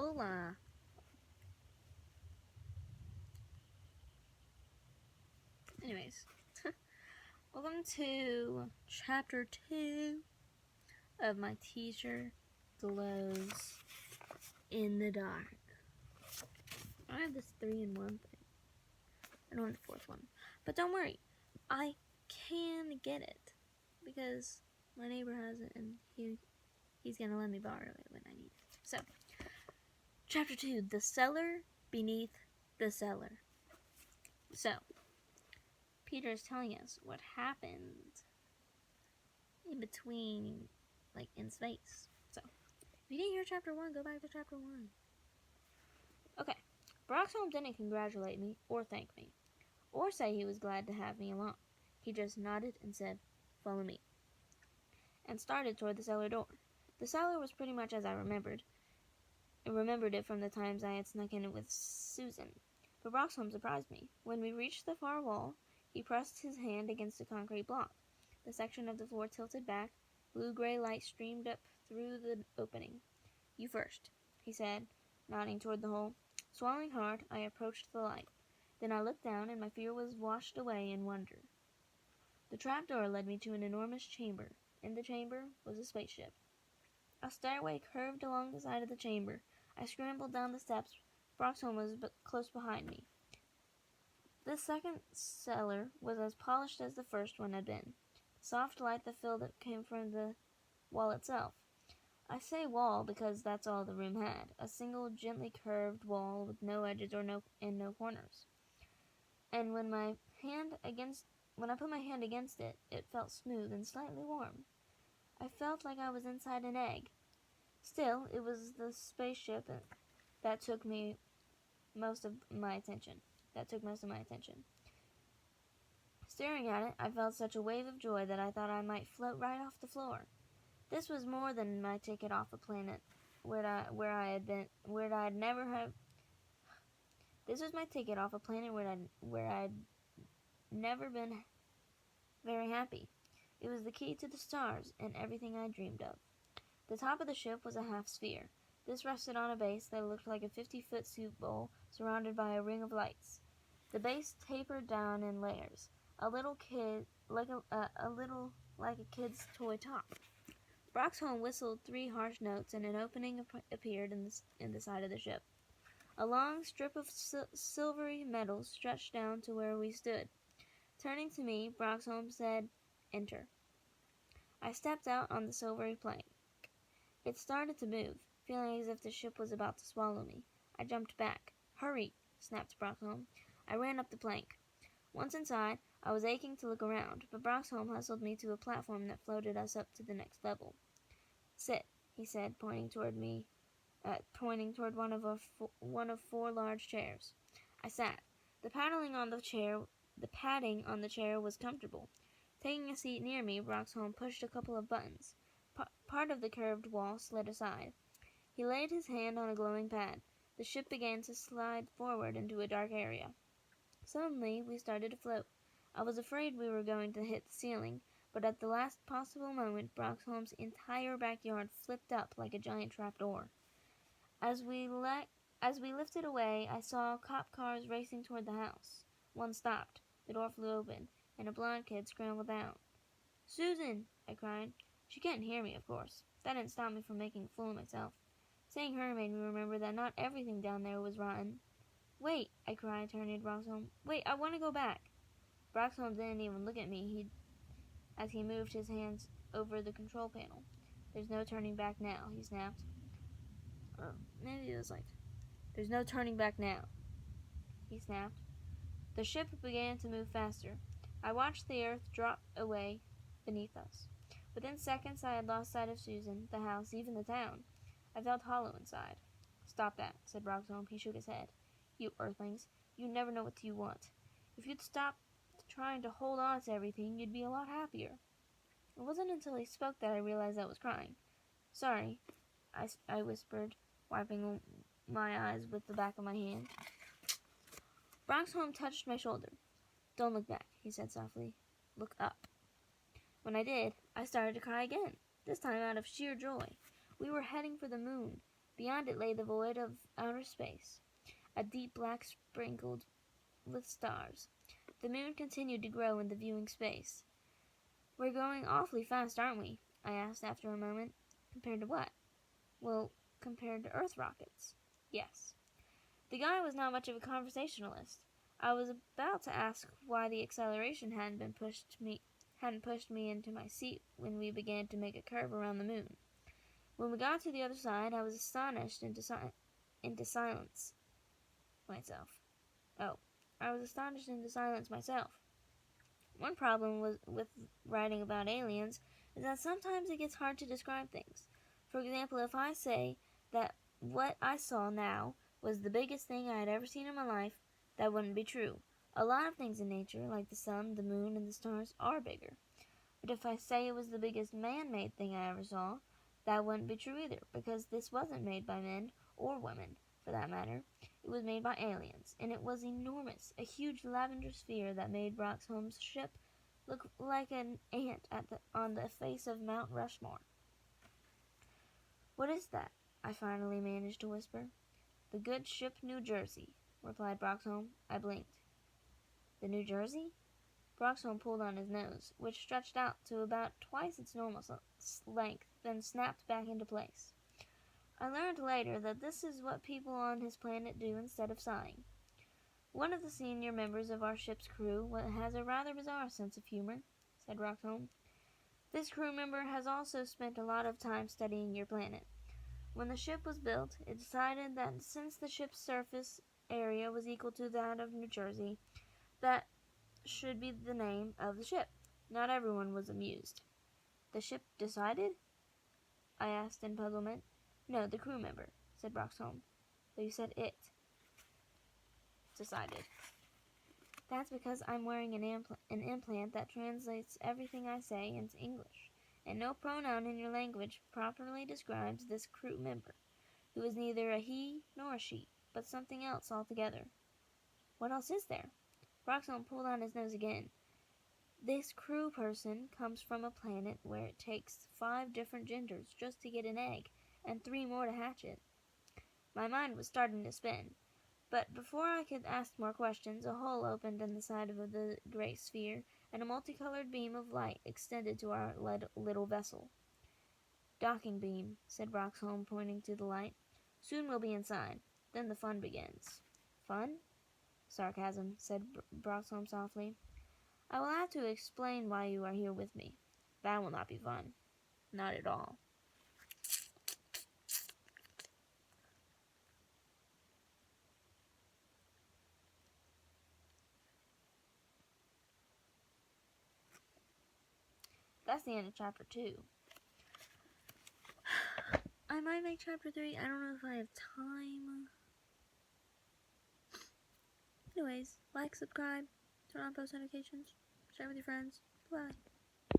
Hola. Anyways, welcome to chapter 2 of my teacher glows in the dark. I have this 3-in-1 thing. I don't have the fourth one. But don't worry, I can get it because my neighbor has it and he's gonna let me borrow it when I need it. So, chapter 2, the cellar beneath the cellar. So, Peter is telling us what happened in between, like in space. So, if you didn't hear chapter 1, go back to chapter 1. Okay, Broxholm didn't congratulate me or thank me, or say he was glad to have me along. He just nodded and said, "Follow me," and started toward the cellar door. The cellar was pretty much as I remembered. I remembered it from the times I had snuck in it with Susan. But Broxholm surprised me. When we reached the far wall, he pressed his hand against a concrete block. The section of the floor tilted back. Blue-gray light streamed up through the opening. "You first," he said, nodding toward the hole. Swallowing hard, I approached the light. Then I looked down, and my fear was washed away in wonder. The trapdoor led me to an enormous chamber. In the chamber was a spaceship. A stairway curved along the side of the chamber. I scrambled down the steps. Broxholm was close behind me. This second cellar was as polished as the first one had been. The soft light that filled it came from the wall itself. I say wall because that's all the room had, a single gently curved wall with no edges or no corners. And when I put my hand against it, it felt smooth and slightly warm. I felt like I was inside an egg. Still, it was the spaceship that took most of my attention. Staring at it, I felt such a wave of joy that I thought I might float right off the floor. This was more than my ticket off a planet This was my ticket off a planet where I'd never been very happy. It was the key to the stars and everything I dreamed of. The top of the ship was a half sphere. This rested on a base that looked like a 50-foot soup bowl surrounded by a ring of lights. The base tapered down in layers, a little like a kid's toy top. Broxholm whistled 3 harsh notes, and an opening appeared in the side of the ship. A long strip of silvery metal stretched down to where we stood. Turning to me, Broxholm said, "Enter." I stepped out on the silvery plank. It started to move, feeling as if the ship was about to swallow me. I jumped back. "Hurry!" snapped Broxholm. I ran up the plank. Once inside, I was aching to look around, but Broxholm hustled me to a platform that floated us up to the next level. "Sit," he said, pointing toward one of 4 large chairs. I sat. The padding on the chair was comfortable. Taking a seat near me, Broxholm pushed a couple of buttons. Part of the curved wall slid aside. He laid his hand on a glowing pad. The ship began to slide forward into a dark area. Suddenly, we started to float. I was afraid we were going to hit the ceiling, but at the last possible moment, Broxholm's entire backyard flipped up like a giant trapdoor. As we lifted away, I saw cop cars racing toward the house. One stopped. The door flew open, and a blonde kid scrambled down. "Susan!" I cried. She couldn't hear me, of course. That didn't stop me from making a fool of myself. Saying her made me remember that not everything down there was rotten. "Wait!" I cried, turning to Broxholm. "Wait, I want to go back." Broxholm didn't even look at me as he moved his hands over the control panel. "There's no turning back now," he snapped. Or maybe it was like, "There's no turning back now," he snapped. The ship began to move faster. I watched the earth drop away beneath us. Within seconds, I had lost sight of Susan, the house, even the town. I felt hollow inside. "Stop that," said Broxholm. He shook his head. "You earthlings, you never know what you want. If you'd stop trying to hold on to everything, you'd be a lot happier." It wasn't until he spoke that I realized I was crying. "Sorry," I whispered, wiping my eyes with the back of my hand. Broxholm touched my shoulder. "Don't look back," he said softly. "Look up." When I did, I started to cry again, this time out of sheer joy. We were heading for the moon. Beyond it lay the void of outer space, a deep black sprinkled with stars. The moon continued to grow in the viewing space. "We're going awfully fast, aren't we?" I asked after a moment. "Compared to what?" "Well, compared to Earth rockets." "Yes." The guy was not much of a conversationalist. I was about to ask why the acceleration hadn't pushed me into my seat when we began to make a curve around the moon. When we got to the other side, I was astonished into silence myself. I was astonished into silence myself. One problem with writing about aliens is that sometimes it gets hard to describe things. For example, if I say that what I saw now was the biggest thing I had ever seen in my life, that wouldn't be true. A lot of things in nature, like the sun, the moon, and the stars, are bigger. But if I say it was the biggest man-made thing I ever saw, that wouldn't be true either, because this wasn't made by men, or women, for that matter. It was made by aliens, and it was enormous, a huge lavender sphere that made Broxholm's ship look like an ant on the face of Mount Rushmore. "What is that?" I finally managed to whisper. "The good ship New Jersey," replied Broxholm. I blinked. "The New Jersey?" Broxholm pulled on his nose, which stretched out to about twice its normal length, then snapped back into place. I learned later that this is what people on his planet do instead of sighing. "One of the senior members of our ship's crew has a rather bizarre sense of humor," said Broxholm. "This crew member has also spent a lot of time studying your planet. When the ship was built, it decided that since the ship's surface area was equal to that of New Jersey, that should be the name of the ship." Not everyone was amused. "The ship decided?" I asked in puzzlement. "No, the crew member," said Broxholm. "Though you said it decided." "That's because I'm wearing an implant that translates everything I say into English, and no pronoun in your language properly describes this crew member, who is neither a he nor a she, but something else altogether." "What else is there?" Broxholm pulled on his nose again. "This crew person comes from a planet where it takes 5 different genders just to get an egg, and 3 more to hatch it." My mind was starting to spin, but before I could ask more questions, a hole opened in the side of the great sphere, and a multicolored beam of light extended to our little vessel. "Docking beam," said Broxholm, pointing to the light. "Soon we'll be inside. Then the fun begins." "Fun?" "Sarcasm," said Broxholm softly. "I will have to explain why you are here with me. That will not be fun. Not at all." That's the end of chapter 2. I might make chapter 3. I don't know if I have time. Anyways, like, subscribe, turn on post notifications, share with your friends. Bye.